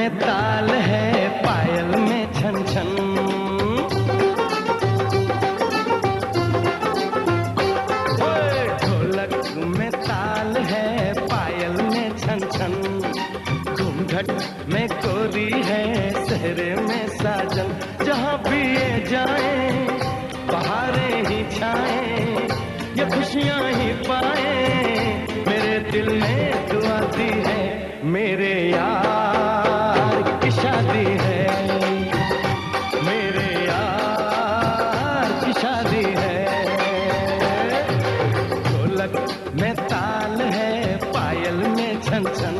में ताल है, पायल में छन छन। ढोलक में ताल है, पायल में छन छन। घूंघट में कोरी है, सहरे में साजन। जहाँ भी ये जाए बहारें ही छाए, ये खुशियाँ ही पाए। मेरे दिल में दुआ दी है, मेरे यार की शादी है, मेरे यार की शादी है। ढोलक में ताल है, पायल में छन छन।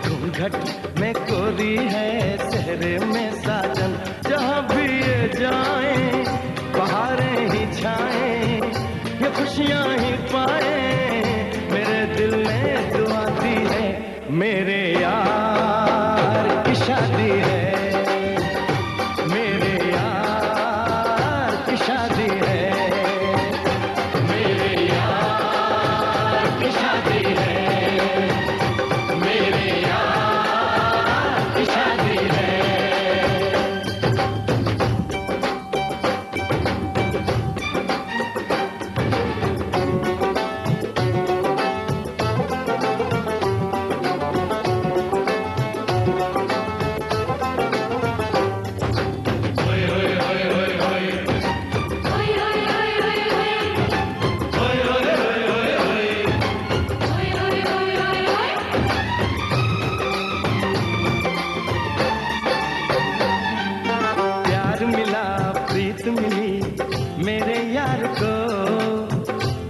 घूंघट में कोरी है, सहरे में साजन। जहाँ भी ये जाए बहारें ही छाए, ये खुशियाँ ही पाए। मेरे दिल ने दुआ दी है, मेरे यार की शादी है, मेरे यार की शादी है, मेरे यार की शादी है, मेरे यार की शादी है। मिली मेरे यार को,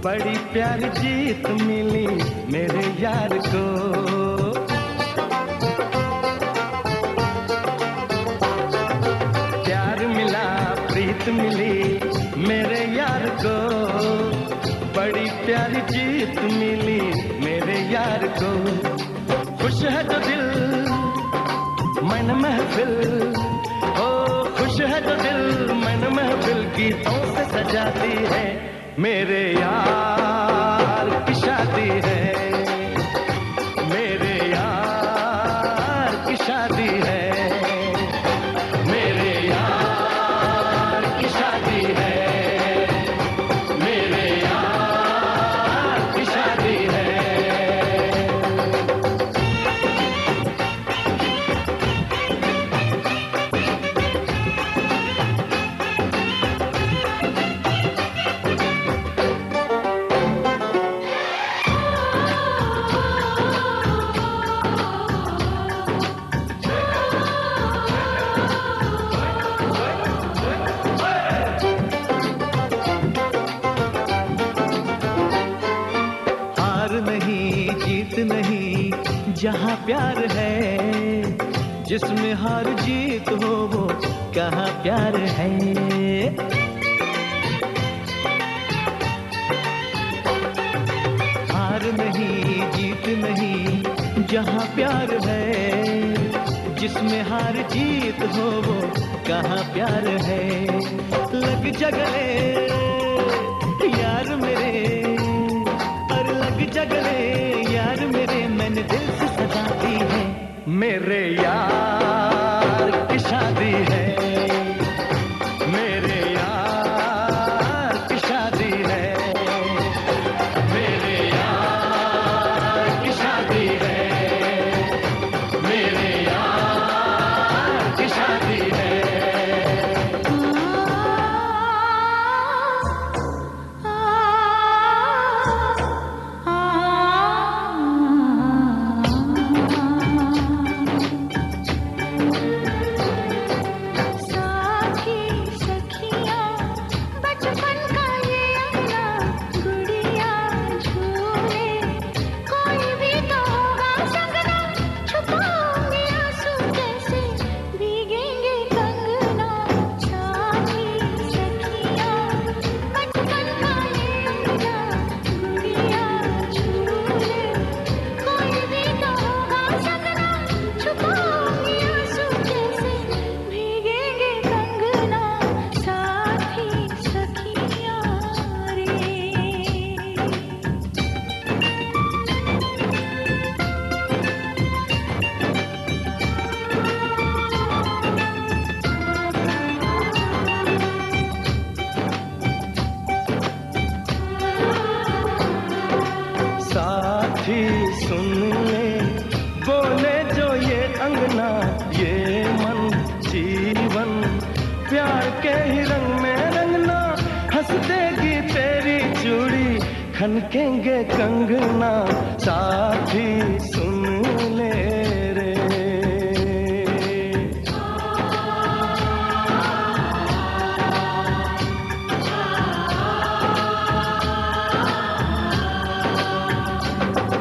बड़ी प्यारी जीत मिली मेरे यार को। प्यार मिला, प्रीत मिली मेरे यार को, बड़ी प्यारी जीत मिली मेरे यार को। खुश है जो दिल मन महफिल, खुश है जो दिल मन महफिल गीतों से सजाती है। मेरे यार की शादी है, मेरे यार की शादी है, मेरे यार की शादी है, मेरे यार की शादी है। नहीं जहाँ प्यार है, जिसमें हार जीत हो वो कहाँ प्यार है। हार नहीं जीत नहीं जहाँ प्यार है, जिसमें हार जीत हो वो कहाँ प्यार है। लग जगले यार मेरे, और लग जगले यार मेरे, मैंने दिल से सजा दी है। मेरे यार की शादी है, मेरे यार की शादी है, मेरे यार की शादी है, मेरे यार की शादी है। प्यार के ही रंग में रंगना, हंस देगी तेरी चूड़ी, खनकेंगे कंगना, साथी सुन ले रे।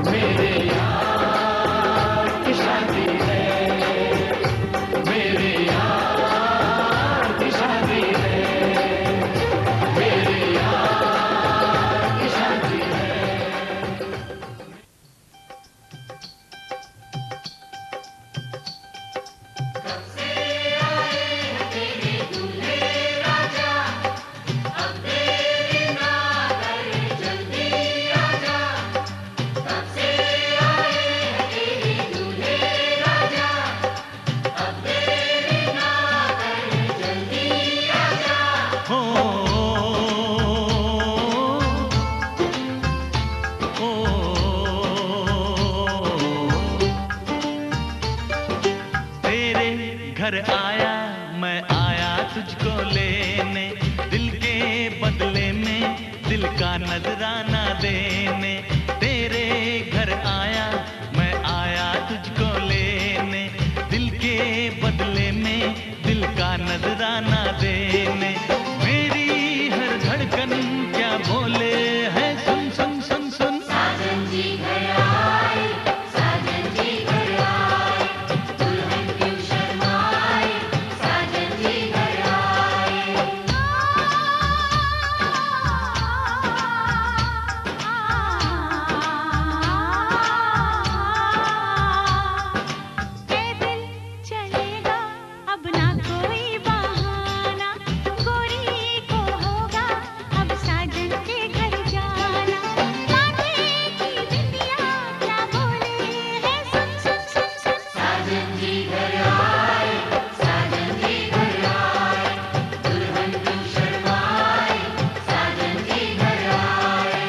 मेरे यार की शादी है, मेरे यार की शादी है, मेरे यार की शादी है। घर आया मैं आया तुझको लेने, दिल के बदले में दिल का नजराना देने। तेरे घर आया मैं आया तुझको लेने, दिल के बदले में दिल का नजराना देने। मेरी हर धड़कन क्या बोले है, सुन सुन सुन सुन। साजन जी घर आए, साजन जी घर आए, दुल्हन क्यों शर्माए, साजन जी घर आए। ए दिल चलेगा अब ना कोई बहाना, गोरी को होगा अब साजन के घर जाना। माथे की बिंदिया क्या बोले है, सुन सुन सुन सुन। साजन जी घर आए, साजन जी घर आए, दुल्हन क्यों शर्माए, साजन जी घर आए।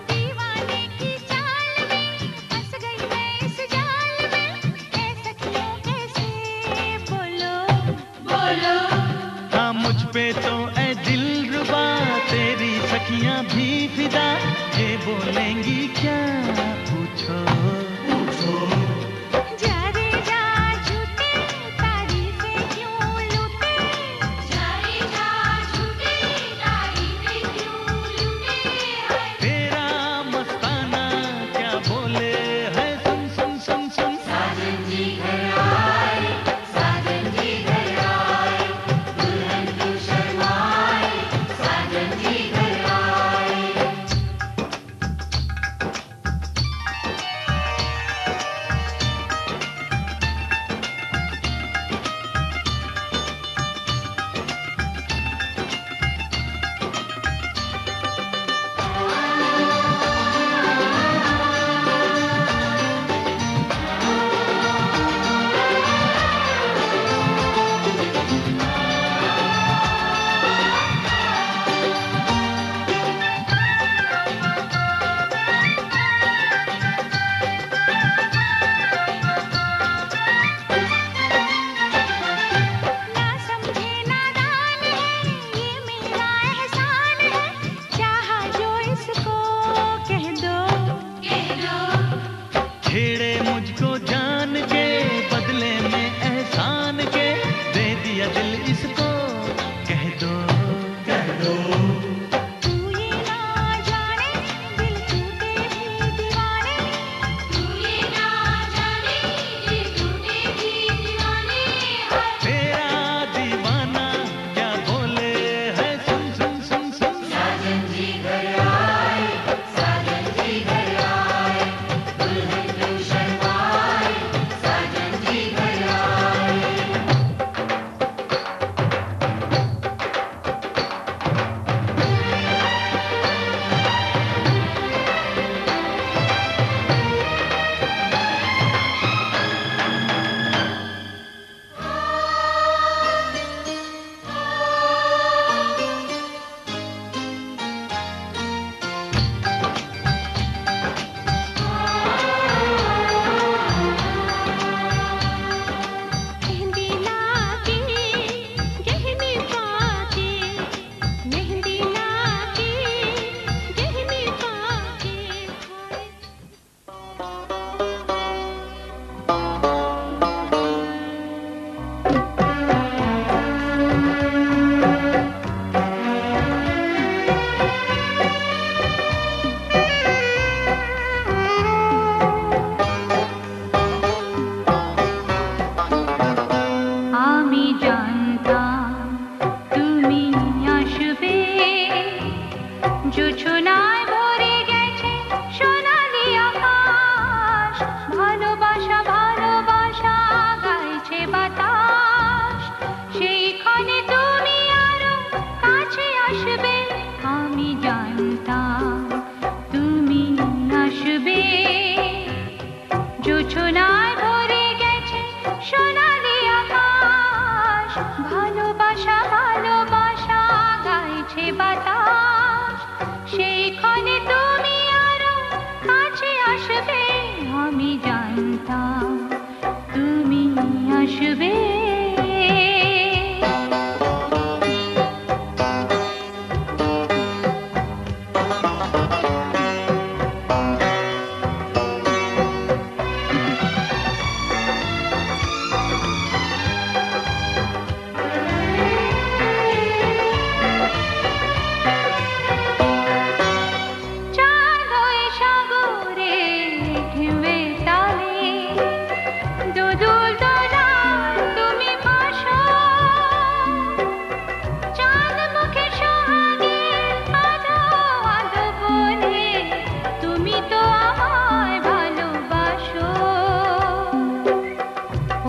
दीवाने की चाल में फंस गई मैं इस जाल में, ए सखियों कैसे बोलो बोलो। हाँ मुझ पे तो ए दिलरुबा तेरी सखियां भी फिदा, ये बोलेंगी क्या पूछो पूछो। जा रे जा झूठे तारीफें क्यों लूटे, जा रे जा झूठे तारीफें क्यों लूटे। तेरा मस्ताना क्या बोले है, सुन सुन सुन सुन। साजन जी घर आए, साजन जी घर आए, दुल्हन क्यों शर्माए, साजन जी घर आए। জানতাম তুমি আসবে।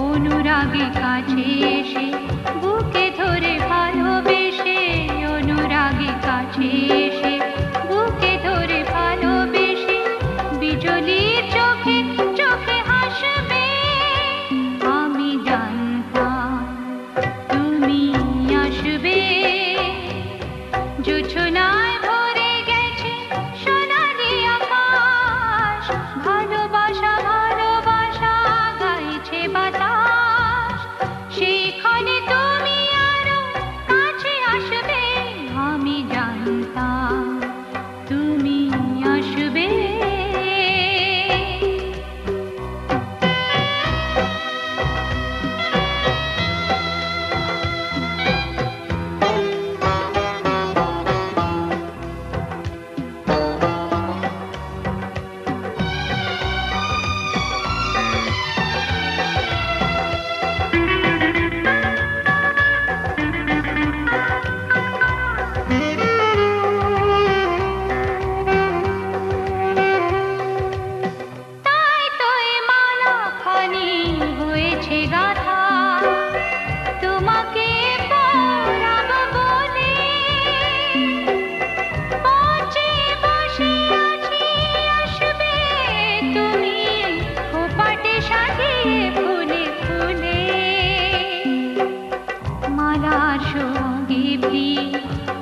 অনুরাগে কাছে এসে বুকে ধরে ভালোবেসে, অনুরাগে কাছে এসে বুকে ধরে ভালোবেসে, বিজলির চোখে চোখে হাসবে। আমি জানতাম তুমি আসবে। জোছনায় ভরে গেছে সোনালি আকাশ, ভালোবাসা ভালোবাসা গাইছে বাতাস। সেইখানে তুমি আরো কাছে আসবে। আমি জানতাম তুমি আসবে।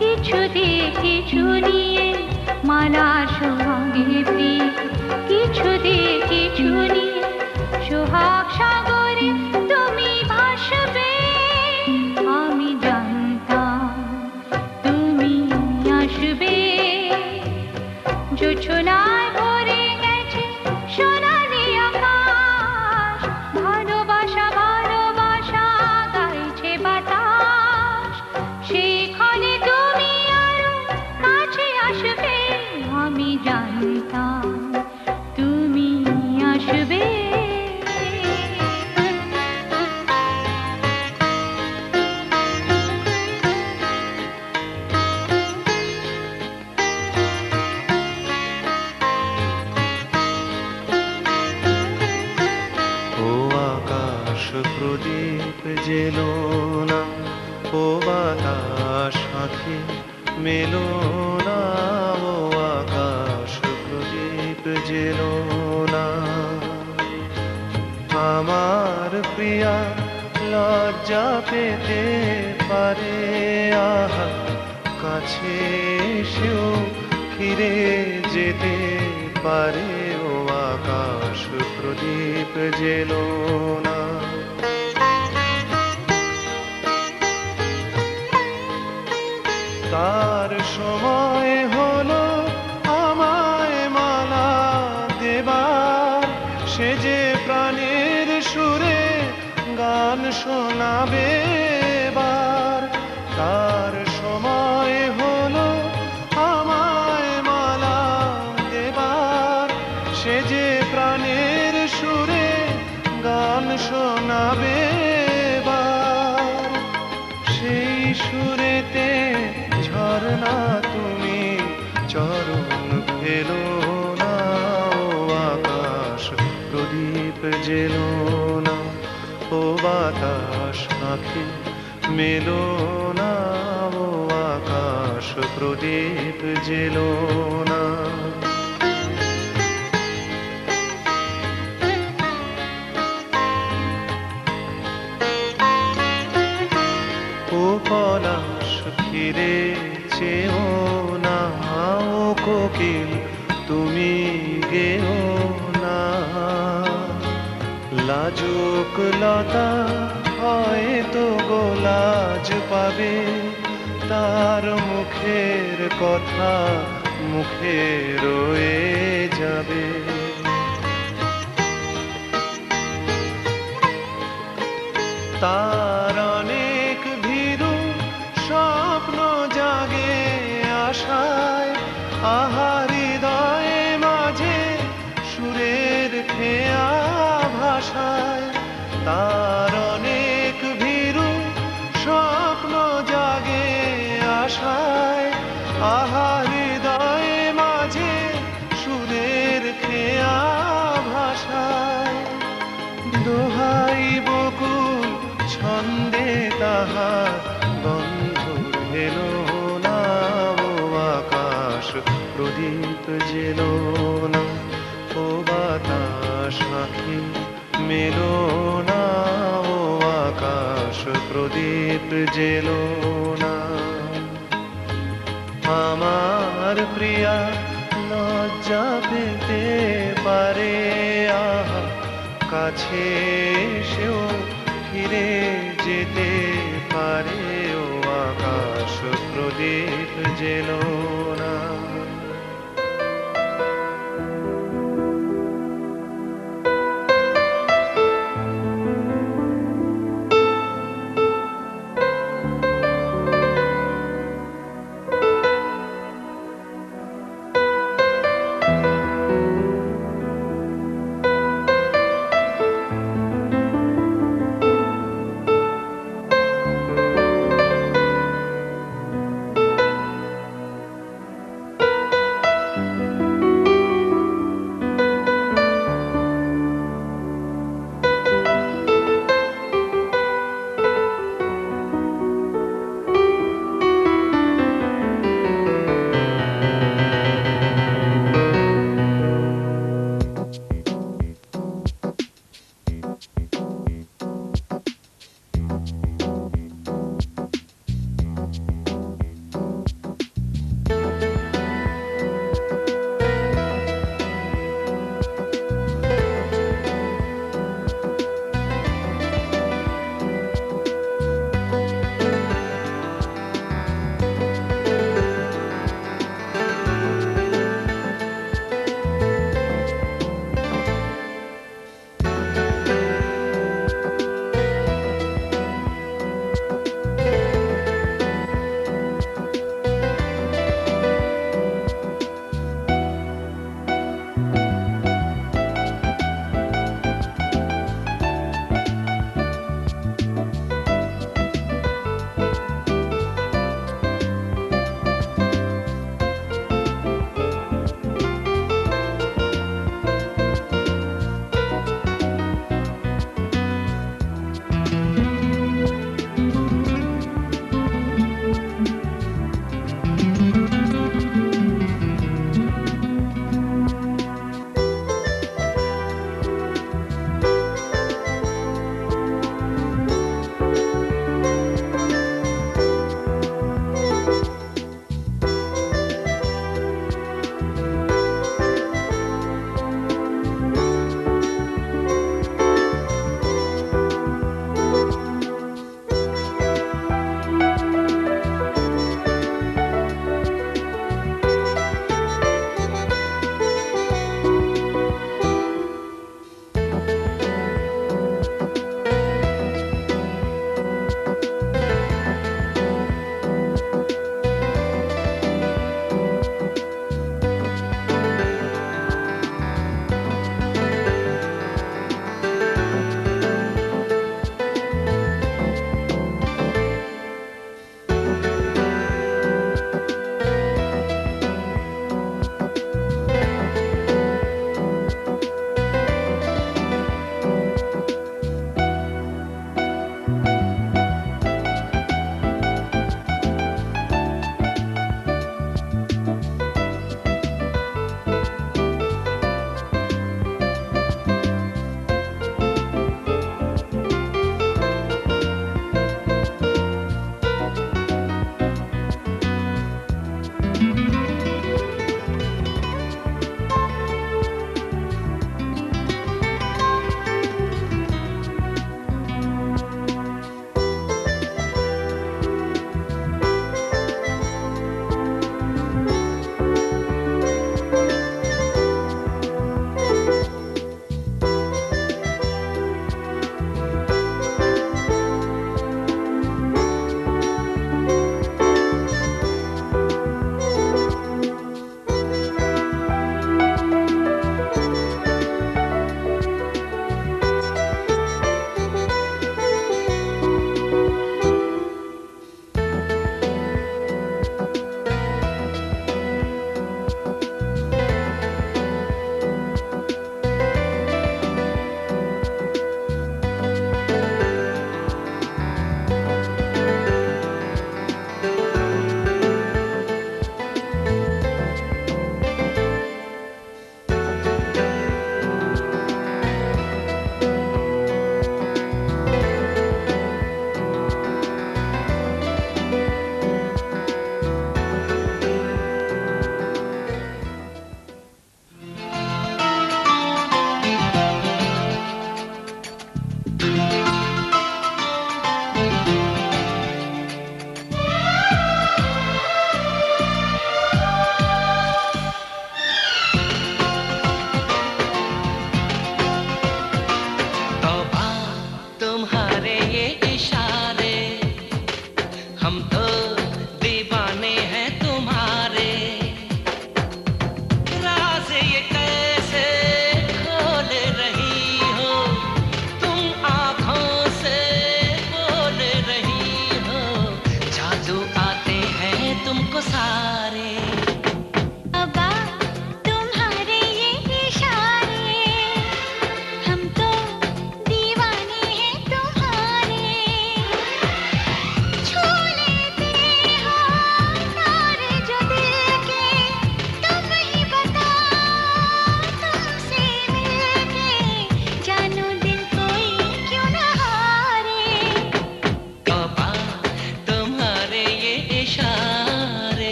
কিছু দিয়ে কিছু নিয়ে, মালার সোহাগে প্রিয় কিছু দিয়ে কিছু নিয়ে, সোহাগ সাগরে তুমি ভাসবে। আমি জানতাম তুমি আসবে। জোছনায় ভরে গেছে সোনালি আকাশ, ভালোবাসা ভালোবাসা গাইছে বাতাস। সেইখানে তুমি আরো কাছে আসবে। আমি জানতাম তুমি আসবে। প্রদীপ জেলো না, ও বাতাস সাথী মেলো না, ও আকাশ প্রদীপ জেলো না। আমার প্রিয়া লজ্জা পেতে পারে, আহা কাছে এসেও ফিরে যেতে পারে, ও আকাশ প্রদীপ জেলো না। তার সময় হলো আমায় মালা দেবার, সে যে প্রাণের সুরে গান শোনাবে এবার। তার সময় হলো আমায় মালা দেবার, সে যে প্রাণের সুরে গান শোনাবে এবার। সেই সুরেতে ঝরনা তুমি চরণ ফেলো না, ও আকাশ প্রদীপ জেলো না, ও বাতাস আঁখি মেলো না, ও আকাশ প্রদীপ জেলো না। ও পলাশ ফিরে চেও না, ও কোকিল তুমি গেও না, লাজুক লতা হয়তো গোলাজ পাবে, তার মুখের কথা মুখে রয়ে যাবে। তার অনেক ভীরু স্বপ্ন জাগে আশায়, আহা হৃদয়ে মাঝে সুরের খেয়া ভাষায়। তার অনেক ভীরু স্বপ্ন জাগে আশায়, আহা হৃদয়ে মাঝে সুরের খেয়া ভাষায়। দোহাই বকুল ছন্দে তাহার গন্ধ এলো না, ও আকাশ প্রদীপ জেলো না, ও বাতাস আঁখি মেলো না, ও আকাশ প্রদীপ জেলো না। আমার প্রিয়া লজ্জা পেতে পারে, আহা কাছে সেও ফিরে যেতে পারে, ও আকাশ প্রদীপ জেলো না।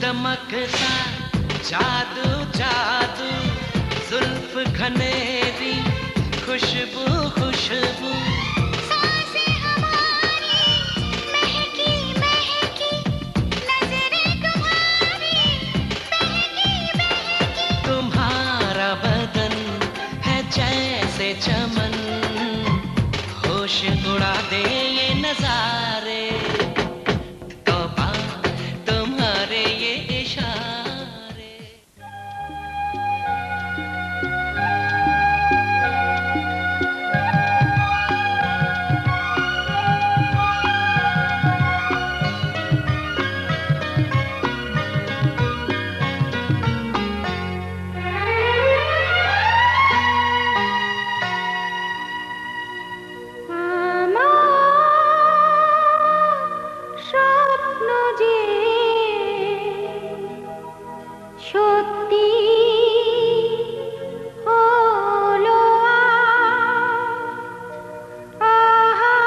चमकता जादू जादू, जुल्फ घनेरी खुशबू खुशबू, सांसें हमारी महकी महकी, नजरें तुम्हारी बहकी बहकी। तुम्हारा बदन है जैसे चमन, होश उड़ा दे ये नजारे, तौबा तुम्हारे ये इशारे। আমার স্বপ্ন যে সত্যি হলো আহা,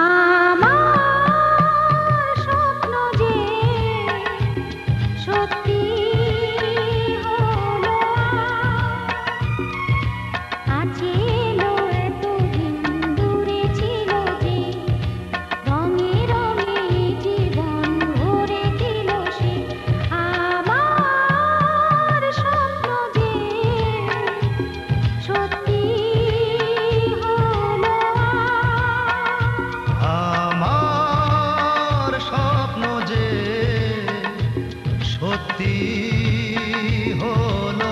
আমার স্বপ্ন যে সত্যি হলো আছে এলো এতদিন দূরে ছিল যে, রঙে রঙে জীবন ভরে দিল সে। আমার স্বপ্ন যে সত্যি হলো আমার স্বপ্ন যে সত্যি হলো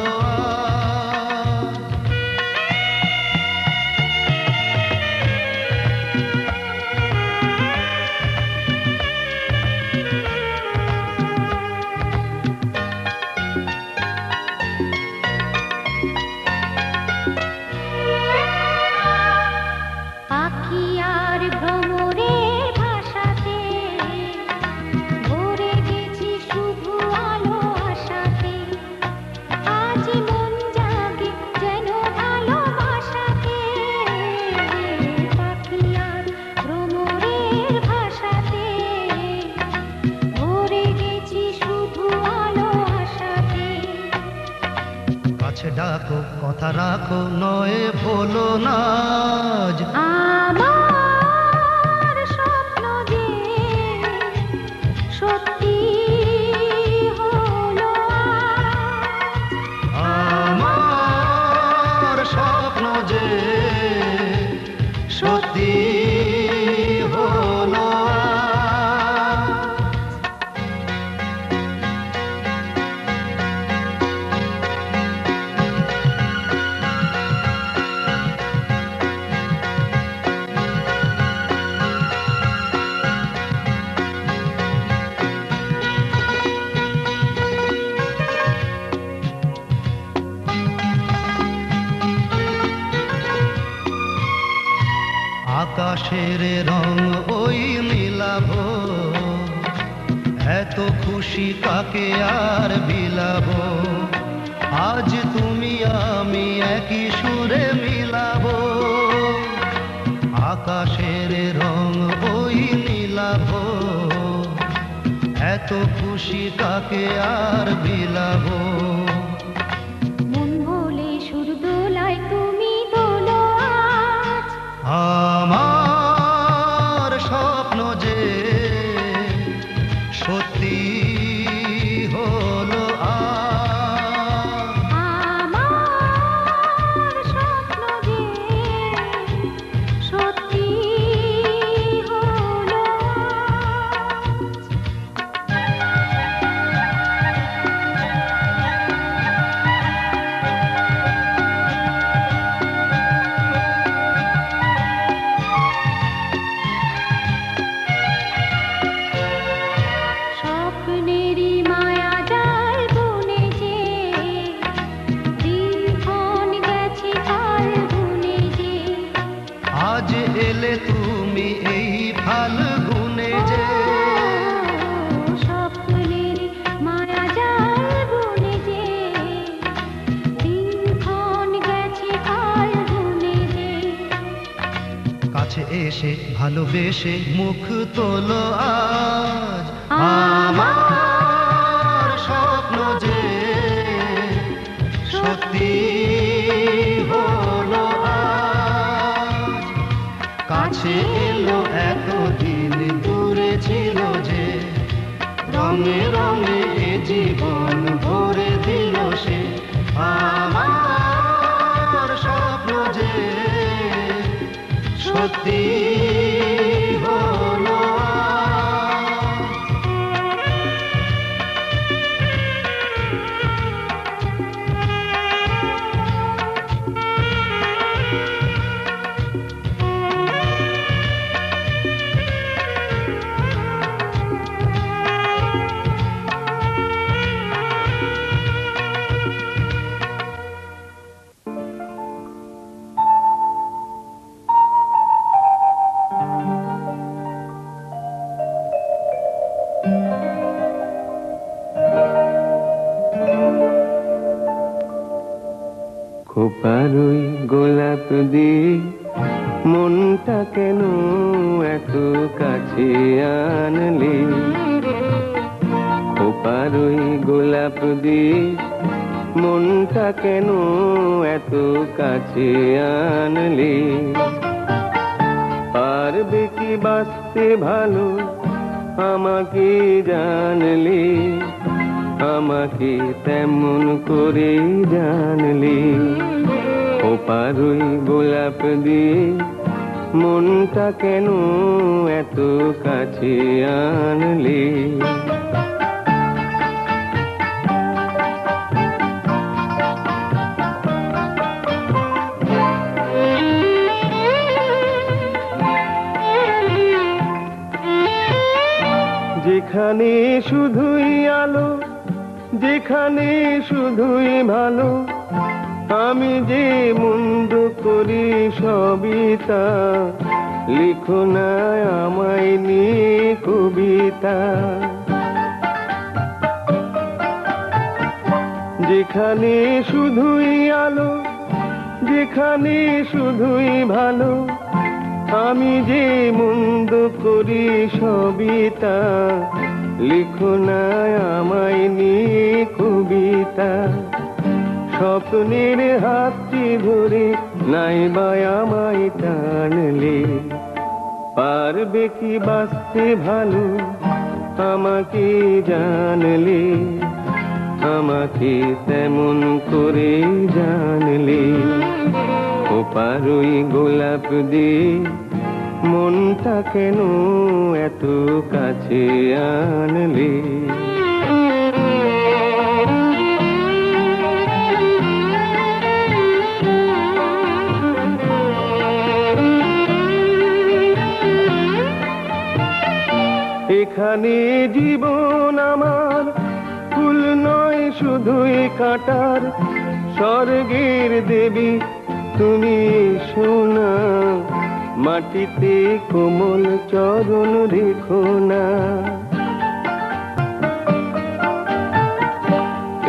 পাখি আর ভ্রমরের ভাষাতে ভরে গেছি শুধু আলো আশাতে। আজ মন জাগে যেন ভালোবাসাতে, পাখি আর ভ্রমরের ভাষাতে ভরে গেছি শুধু আলো আশাতে। কাছে ডাকো কথা রাখো নয় ভোলো না আজ। আমার স্বপ্ন যে সত্যি হলো আমার স্বপ্ন যে সত্যি হলো আকাশের রং ওই মিলাবো, এত খুশি কাকে আর বিলাবো। আজ তুমি আমি একই সুরে মিলাবো, আকাশের রং ওই মিলাবো, এত খুশি কাকে আর বিলাবো। মন ভোলে সুর দোলায় তুমি দোলো আজ। আমার স্বপ্ন যে সত্যি হলো আমার স্বপ্ন যে সত্যি হলো স্বপ্ন এসে ভালোবেসে মুখ তোলো আজ আমার স্বপ্ন যে সত্যি হলো আজ কাছে এলো এতদিন দূরে ছিল যে রঙে রঙে এ জীবন ভরে দিল সে আমার স্বপ্ন যে সত্যি হলো খোপারই গোলাপ দিয়ে মনটা কেন এত কাছে আনলি খোপারই গোলাপ দিয়ে মনটা কেন এত কাছে আনলি পারবে কি বাঁচতে ভালো আমাকে জানলি আমাকে তেমন করে জানলি খোপারই গোলাপ দিয়ে মনটা কেন এত কাছে আনলি যেখানে শুধুই আলো যেখানে শুধুই ভালো আমি যে মন্দ করি সবই তা লিখো না আমায় নিয়ে কবিতা যেখানে শুধুই আলো যেখানে শুধুই ভালো আমি যে মন্দ করি সবই তা লিখো না আমায় নিয়ে কবিতা স্বপ্নের হাতটি ধরে নাইবা আমায় টানলে পারবে কি বাঁচতে ভালো আমাকে জানলে আমাকে তেমন করে জানলে খোপারই গোলাপ দিয়ে মনটা কেন এত কাছে আনলে এখানে জীবন আমার ফুল নয় শুধুই কাঁটার স্বর্গের দেবী তুমি সোনা মাটিতে কোমল চরণ রেখো না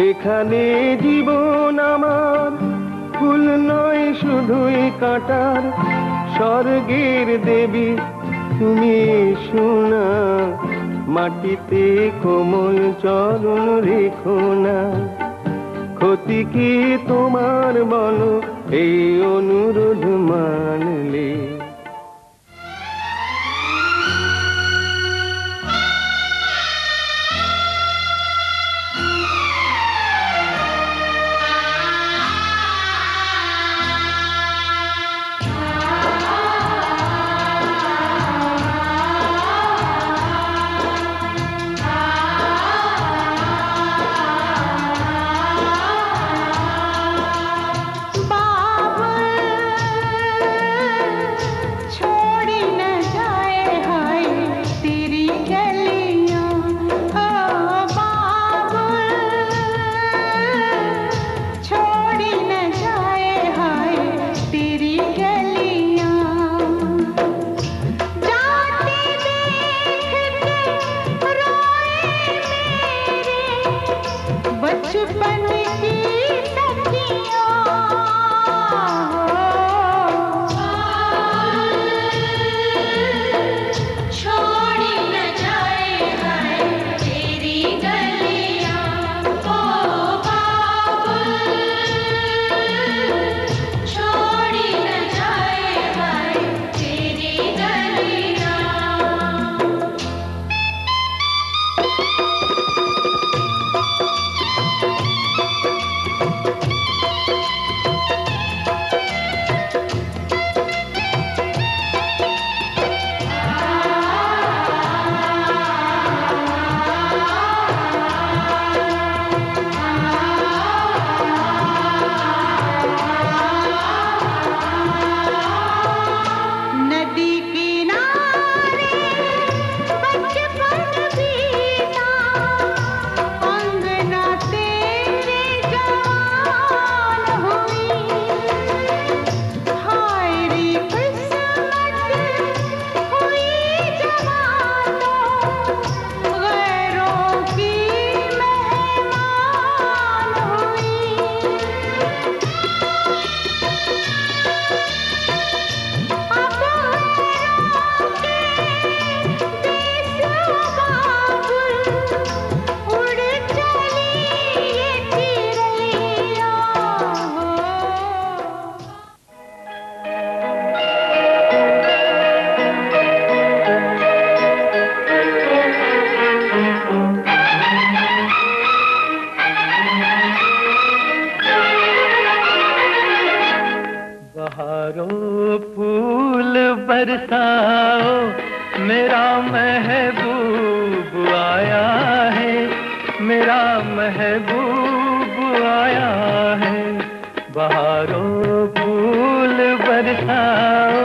এখানে জীবন আমার ফুল নয় শুধুই কাঁটার স্বর্গের দেবী তুমি সোনা মাটিতে কোমল চরণ রেখো না ক্ষতি কি তোমার বলো এই অনুরোধ মানলে मेरा महबूब आया है। बहारों फूल बरसाओ,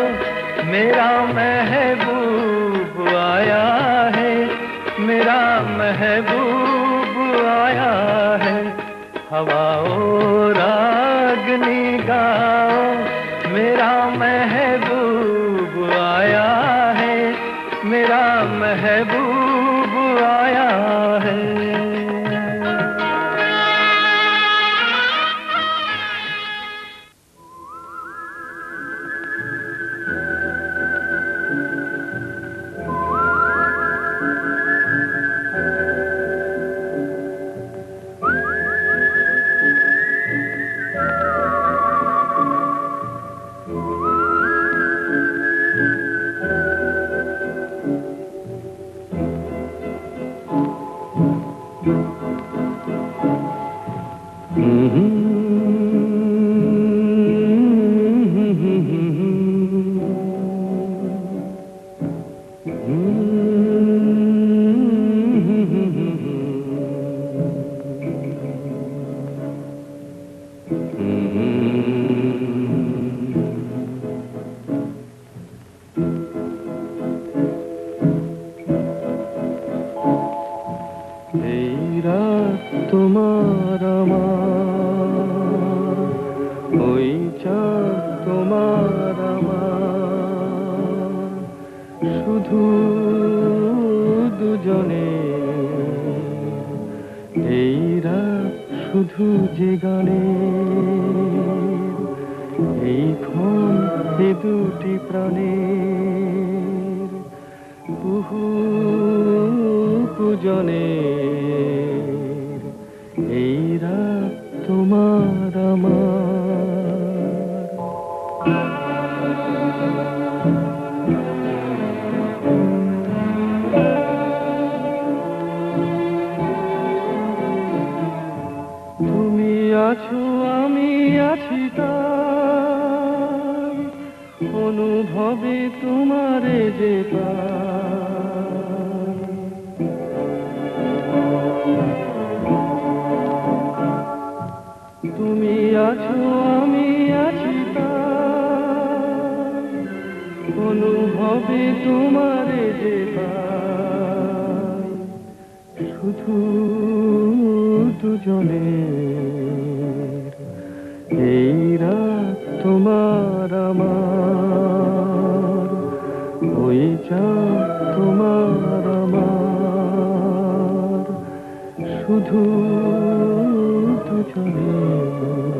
मेरा महबूब आया है। मेरा महबूब आया है। हवाओं रागनी गाओ, मेरा महबूब आया है। मेरा महबूब आया है। তোমার আমার, ওই চাঁদ তোমার আমার, শুধু দুজনে এই রাত শুধু যে গানে, এই ক্ষণ এ দুটি প্রাণের বহু পূজনে, এই রাত তোমার আমার। তুমি আছো আমি আছি তাই, অনুভবে তোমারে যে পাই। তুমি আছো আমি আছি তাই, অনুভবে তোমারে যে পাই। শুধু দুজনের এই রাত তোমার আমার, ওই চাঁদ তোমার আমার, শুধু দুজনের।